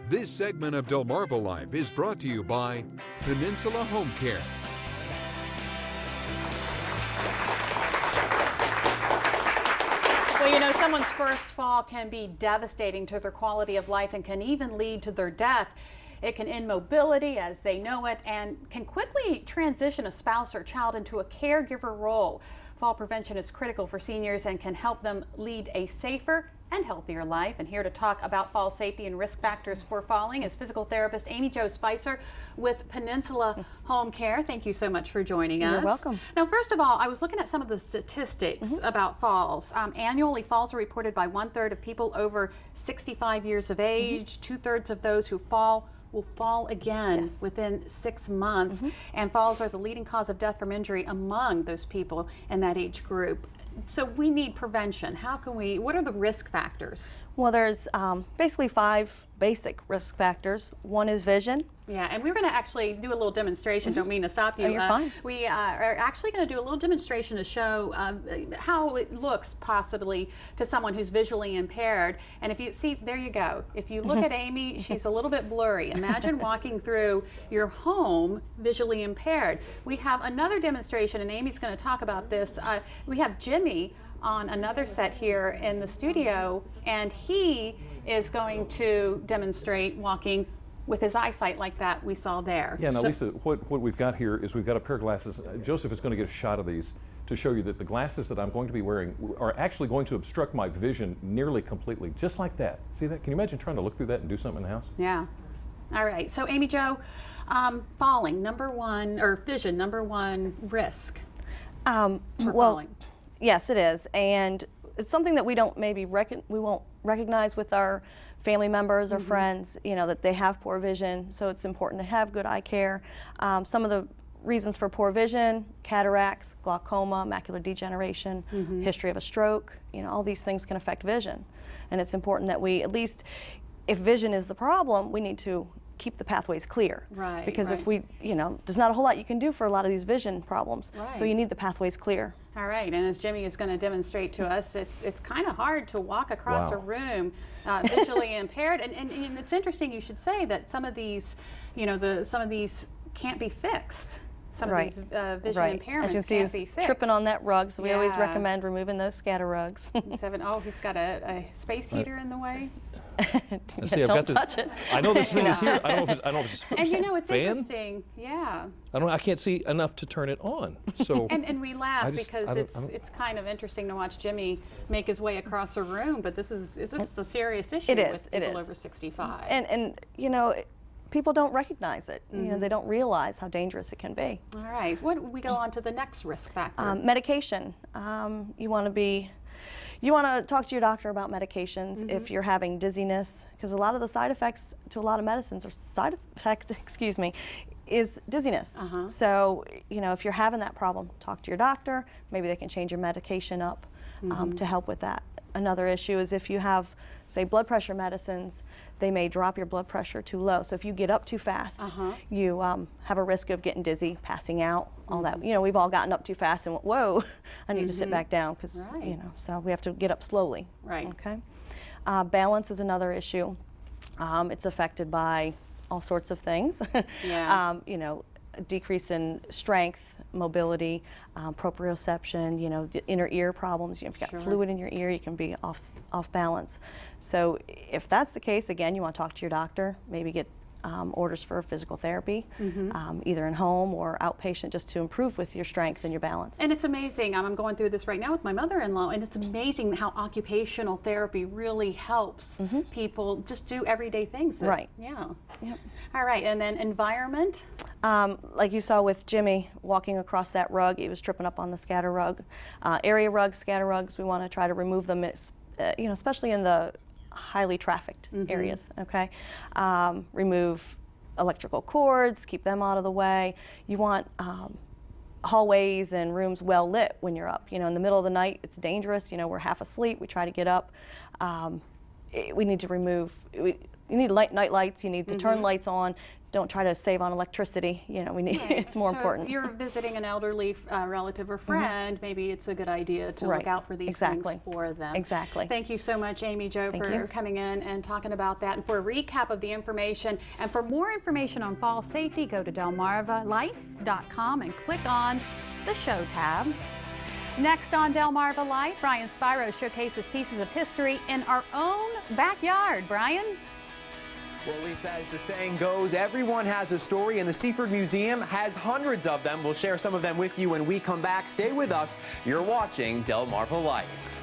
This segment of Delmarva Life is brought to you by Peninsula Home Care. Well, you know, someone's first fall can be devastating to their quality of life and can even lead to their death. It can end mobility as they know it and can quickly transition a spouse or child into a caregiver role. Fall prevention is critical for seniors and can help them lead a safer and healthier life. And here to talk about fall safety and risk factors for falling is physical therapist Amy Jo Spicer with Peninsula Home Care. Thank you so much for joining us. You're welcome. Now, first of all, I was looking at some of the statistics about falls. Annually, falls are reported by 1/3 of people over 65 years of age. 2/3 of those who fall will fall again within 6 months. And falls are the leading cause of death from injury among those people in that age group. So we need prevention. How can we, what are the risk factors? Well, there's basically 5 basic risk factors. One is vision. Yeah, and we're going to actually do a little demonstration. Don't mean to stop you. Oh, you're fine. We are actually going to do a little demonstration to show how it looks possibly to someone who's visually impaired. And if you see, there you go. If you look at Amy, she's a little bit blurry. Imagine walking through your home visually impaired. We have another demonstration, and Amy's going to talk about this. We have Jimmy on another set here in the studio, and he is going to demonstrate walking with his eyesight like that we saw there. Yeah, now Lisa, what we've got here is we've got a pair of glasses. Joseph is going to get a shot of these to show you that the glasses that I'm going to be wearing are actually going to obstruct my vision nearly completely, just like that. See that? Can you imagine trying to look through that and do something in the house? Yeah. All right, so Amy Jo, falling, vision, number one risk for falling. Yes, it is, and it's something that we don't we won't recognize with our family members or friends, you know, that they have poor vision. So it's important to have good eye care. Some of the reasons for poor vision: cataracts, glaucoma, macular degeneration, history of a stroke. You know, all these things can affect vision, and it's important that we, at least, if vision is the problem, we need to keep the pathways clear. Right. Because if we, you know, there's not a whole lot you can do for a lot of these vision problems. Right. So you need the pathways clear. All right, and as Jimmy is going to demonstrate to us, it's kind of hard to walk across a room visually impaired, and it's interesting you should say that some of these, you know, some of these can't be fixed. Some of these vision impairments As you can see, can't be fixed. tripping on that rug, so we always recommend removing those scatter rugs. He's got a space heater in the way. Don't touch it. I know this thing is here. I don't know if it's And you know, it's fan? interesting. Yeah. I can't see enough to turn it on. So And we laugh because it's kind of interesting to watch Jimmy make his way across a room, but this is a serious issue with people over 65. And you know, people don't recognize it. You know, they don't realize how dangerous it can be. All right, we go on to the next risk factor. Medication. You want to talk to your doctor about medications if you're having dizziness, because a lot of the side effects to a lot of medicines, or side effect, excuse me, is dizziness. So, you know, if you're having that problem, talk to your doctor. Maybe they can change your medication up to help with that. Another issue is if you have, say, blood pressure medicines, they may drop your blood pressure too low. So if you get up too fast, you have a risk of getting dizzy, passing out, all that. You know, we've all gotten up too fast and went, whoa, I need to sit back down, because, you know, so we have to get up slowly. Right. Okay. Balance is another issue. It's affected by all sorts of things. You know, a decrease in strength, mobility, proprioception, you know, the inner ear problems. You know, if you've got fluid in your ear, you can be off balance. So if that's the case, again, you want to talk to your doctor, maybe get orders for physical therapy, either in home or outpatient, just to improve with your strength and your balance. And it's amazing. I'm going through this right now with my mother-in-law, and it's amazing how occupational therapy really helps people just do everyday things. Yeah. Yep. All right, and then environment. Like you saw with Jimmy walking across that rug, he was tripping up on the scatter rug. Area rugs, scatter rugs, we want to try to remove them, you know, especially in the highly trafficked areas, okay? Remove electrical cords, keep them out of the way. You want hallways and rooms well lit when you're up. You know, in the middle of the night, it's dangerous. You know, we're half asleep, we try to get up. We need to remove You need night lights. You need to turn lights on. Don't try to save on electricity. You know, we need it's more important. If you're visiting an elderly relative or friend, maybe it's a good idea to look out for these things for them. Exactly. Thank you so much, Amy Jo, for coming in and talking about that. And for a recap of the information, and for more information on fall safety, go to delmarvalife.com and click on the show tab. Next on Delmarva Life, Brian Spiro showcases pieces of history in our own backyard. Brian? Well, Lisa, as the saying goes, everyone has a story, and the Seaford Museum has hundreds of them. We'll share some of them with you when we come back. Stay with us. You're watching Delmarva Life.